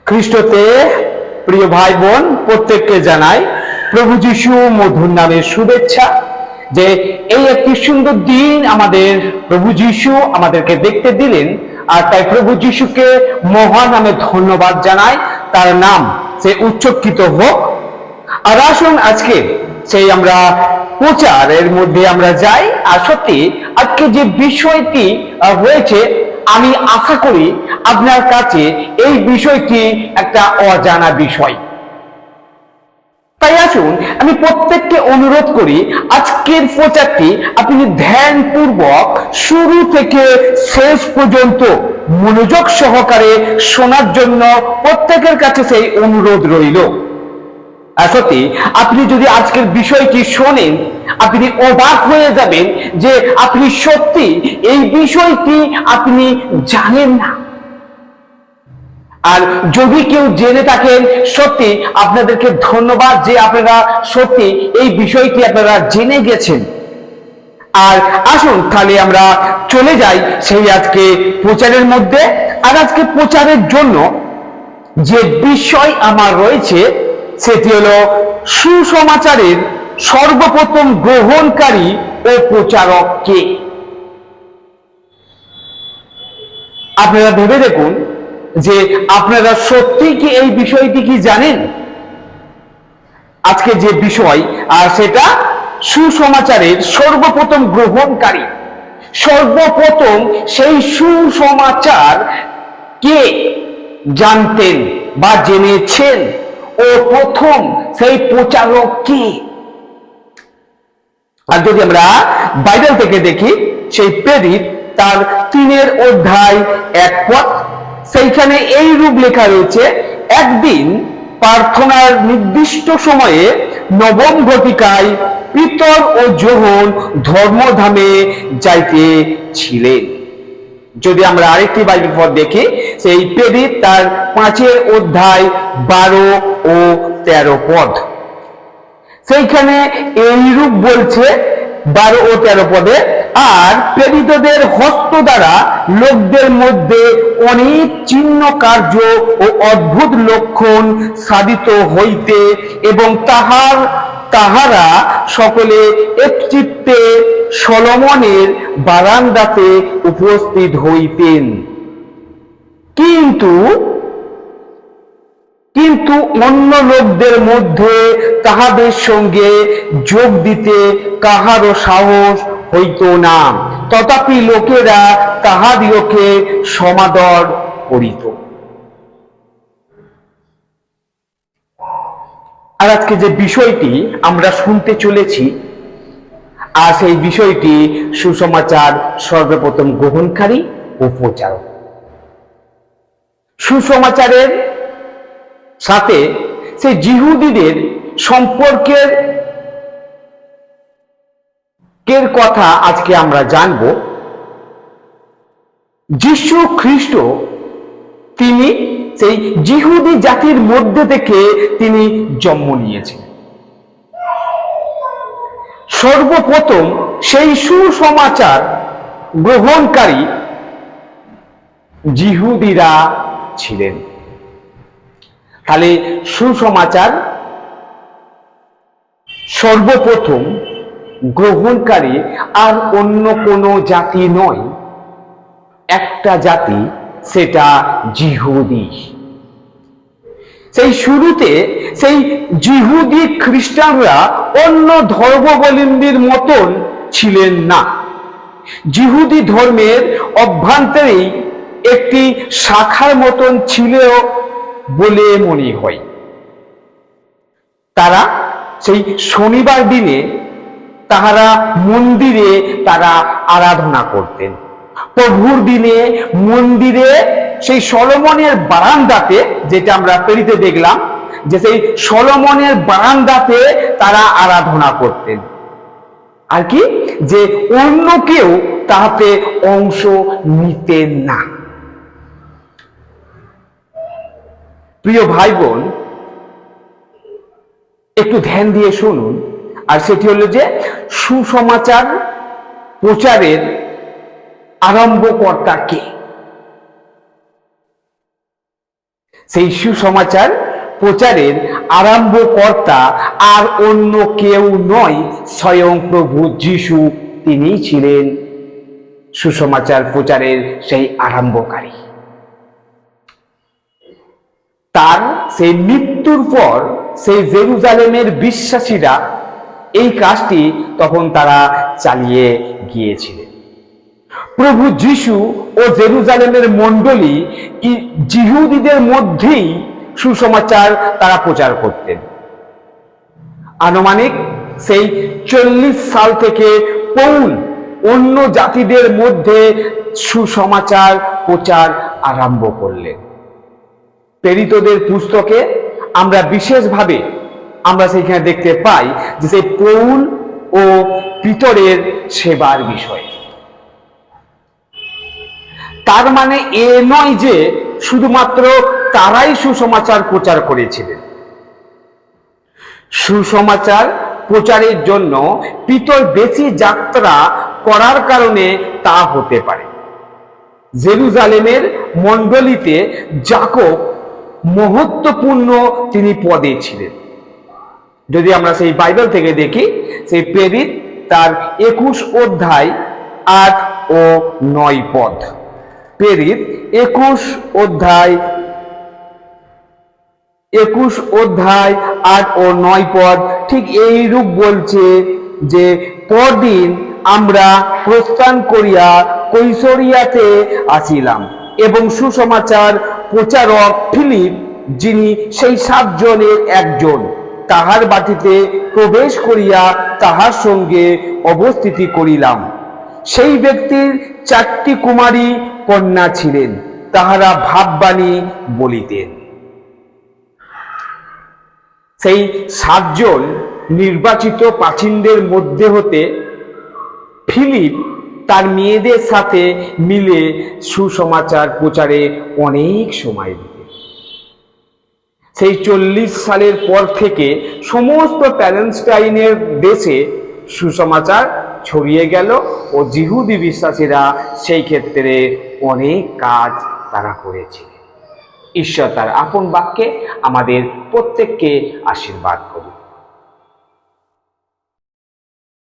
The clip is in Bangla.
খ্রিস্টতে প্রিয় ভাই বোন প্রত্যেককে জানাই প্রভু যিশু মধুর নামে শুভেচ্ছা। যে এই একটি সুন্দর দিন আমাদের প্রভু যিশু আমাদেরকে দেখতে দিলেন, আর তাই প্রভু যিশুকে মহান নামে ধন্যবাদ জানাই। তার নাম সে উচ্চকিত হোক। আর আসুন আজকে সেই আমরা প্রচারের মধ্যে আমরা যাই। আর সত্যি আজকে যে বিষয়টি হয়েছে, আমি আশা করি আপনার কাছে এই বিষয়টি একটা অজানা বিষয়। তাই আসুন আমি প্রত্যেককে অনুরোধ করি আজকের প্রচারটি আপনি ধ্যানপূর্বক শুরু থেকে শেষ পর্যন্ত মনোযোগ সহকারে শোনার জন্য প্রত্যেকের কাছে সেই অনুরোধ রইল। আর সত্যি আপনি যদি আজকের বিষয়টি শোনেন, আপনি অবাক হয়ে যাবেন যে আপনি সত্যি এই বিষয়টি আপনি জানেন না। আর যদি কেউ জেনে থাকেন, সত্যি আপনাদেরকে ধন্যবাদ যে আপনারা সত্যি এই বিষয়টি আপনারা জেনে গেছেন। আর আসুন তাহলে আমরা চলে যাই সেই আজকে প্রচারের মধ্যে। আর আজকে প্রচারের জন্য যে বিষয় আমার রয়েছে সেটি হলো সুসমাচারের সর্বপ্রথম গ্রহণকারী ও প্রচারক কে। আপনারা ভেবে দেখুন যে আপনারা সত্যি কি এই বিষয়টি কি জানেন। আজকে যে বিষয় আর সেটা সুসমাচারের সর্বপ্রথম গ্রহণকারী। সর্বপ্রথম সেই সুসমাচার কে জানতেন বা জেনেছেন, ও প্রথম সেই প্রচারক কে। আর যদি আমরা বাইবেল থেকে দেখি সেই প্রেরিত তার 3 অধ্যায় 1 পদ, সেইখানে এই রূপ লেখা রয়েছে, একদিন প্রার্থনার নির্দিষ্ট সময়ে নবম ঘটিকায় পিতর ও যোহন ধর্মধামে যাইতেছিলেন। যদি আমরা আরেকটি বাইবেল পদ দেখি সেই প্রেরিত তার 5 অধ্যায় 12 ও 13 পদ, সেইখানে এইরূপ বলছে 12 ও 13 পদে, আর প্রেরিতদের হস্ত দ্বারা লোকদের মধ্যে অনেক চিহ্ন কার্য ও অদ্ভুত লক্ষণ সাধিত হইতে এবং তাহারা সকলে একচিত্তে সলোমনের বারান্দাতে উপস্থিত হইতেন। কিন্তু অন্য লোকদের মধ্যে তাহাদের সঙ্গে যোগ দিতে কাহারও সাহস হইত না, তথাপি লোকেরা তাহাদিওকে সমাদর করিত। আর আজকে যে বিষয়টি আমরা শুনতে চলেছি, আর সেই বিষয়টি সুসমাচার সর্বপ্রথম গ্রহণকারী ও প্রচারক। সুসমাচারের সাথে সেই জিহুদীদের সম্পর্কের কথা আজকে আমরা জানব। যীশু খ্রিস্ট তিনি সেই জিহুদি জাতির মধ্যে থেকে তিনি জন্ম নিয়েছেন। সর্বপ্রথম সেই সুসমাচার গ্রহণকারী জিহুদিরা ছিলেন। তাহলে সুসমাচার সর্বপ্রথম গ্রহণকারী আর অন্য কোনো জাতি নয়, একটা জাতি, সেটা জিহুদি। সেই শুরুতে সেই জিহুদি খ্রিস্টানরা অন্য ধর্মাবলম্বীর মতন ছিলেন না। জিহুদি ধর্মের অভ্যন্তরেই একটি শাখার মতন ছিল বলে মনে হয়। তারা সেই শনিবার দিনে তাহারা মন্দিরে তারা আরাধনা করতেন। প্রভুর দিনে মন্দিরে সেই সলোমনের বারান্দাতে, যেটা আমরা প্রেরিতে দেখলাম যে সেই সলোমনের বারান্দাতে তারা আরাধনা করতেন। আর কি যে অন্য কেউ তাহাতে অংশ নিতেন না। প্রিয় ভাই বোন, একটু ধ্যান দিয়ে শুনুন। আর সেটি হলো যে সুসমাচার প্রচারের আরম্ভকর্তা কে। সেই সুসমাচার প্রচারের আরম্ভকর্তা আর অন্য কেউ নয়, স্বয়ং প্রভু যিশু। তিনিই ছিলেন সুসমাচার প্রচারের সেই আরম্ভকারী। তার সেই মৃত্যুর পর সেই জেরুজালেমের বিশ্বাসীরা এই কাজটি তখন তারা চালিয়ে গিয়েছিলেন। প্রভু যিশু ও জেরুজালেমের মণ্ডলী জিহুদীদের মধ্যেই সুসমাচার তারা প্রচার করতেন। আনুমানিক সেই 40 সাল থেকে পৌল অন্য জাতিদের মধ্যে সুসমাচার প্রচার আরম্ভ করলেন। প্রেরিতদের পুস্তকে আমরা বিশেষভাবে আমরা সেখানে দেখতে পাই যে সেই পৌল ও পিতরের সেবার বিষয়। তার মানে এ নয় যে শুধুমাত্র তারাই সুসমাচার প্রচার করেছিলেন। সুসমাচার প্রচারের জন্য পিতর বেশি যাত্রা করার কারণে তা হতে পারে। জেরুজালেমের মণ্ডলীতে যাকব মহত্বপূর্ণ তিনি পদে ছিলেন। যদি আমরা সেই বাইবেল থেকে দেখি, সেই প্রেরিত তার 21 অধ্যায় 8 ও 9 পদ। প্রেরিত 21 অধ্যায় 8 ও 9 পদ ঠিক এইরূপ বলছে যে, পরদিন আমরা প্রস্থান করিয়া কৈসরিয়াতে আসিলাম এবং সুসমাচার প্রচারক ফিলিপ, যিনি সেই 7 জনের একজন, তাহার বাটিতে প্রবেশ করিয়া তাহার সঙ্গে অবস্থিতি করিলাম। সেই ব্যক্তির 4টি কুমারী কন্যা ছিলেন, তাহারা ভাববাণী বলিতেন। সেই 7 জন নির্বাচিত প্রাচীনদের মধ্যে হতে ফিলিপ তার মেয়েদের সাথে মিলে সুসমাচার প্রচারে অনেক সময় দিতেন। সেই 40 সালের পর থেকে সমস্ত প্যালেস্টাইনের দেশে সুসমাচার ছড়িয়ে গেল ও জিহুদি বিশ্বাসীরা সেই ক্ষেত্রে অনেক কাজ তারা করেছে। ঈশ্বর তার আপন বাক্যে আমাদের প্রত্যেককে আশীর্বাদ।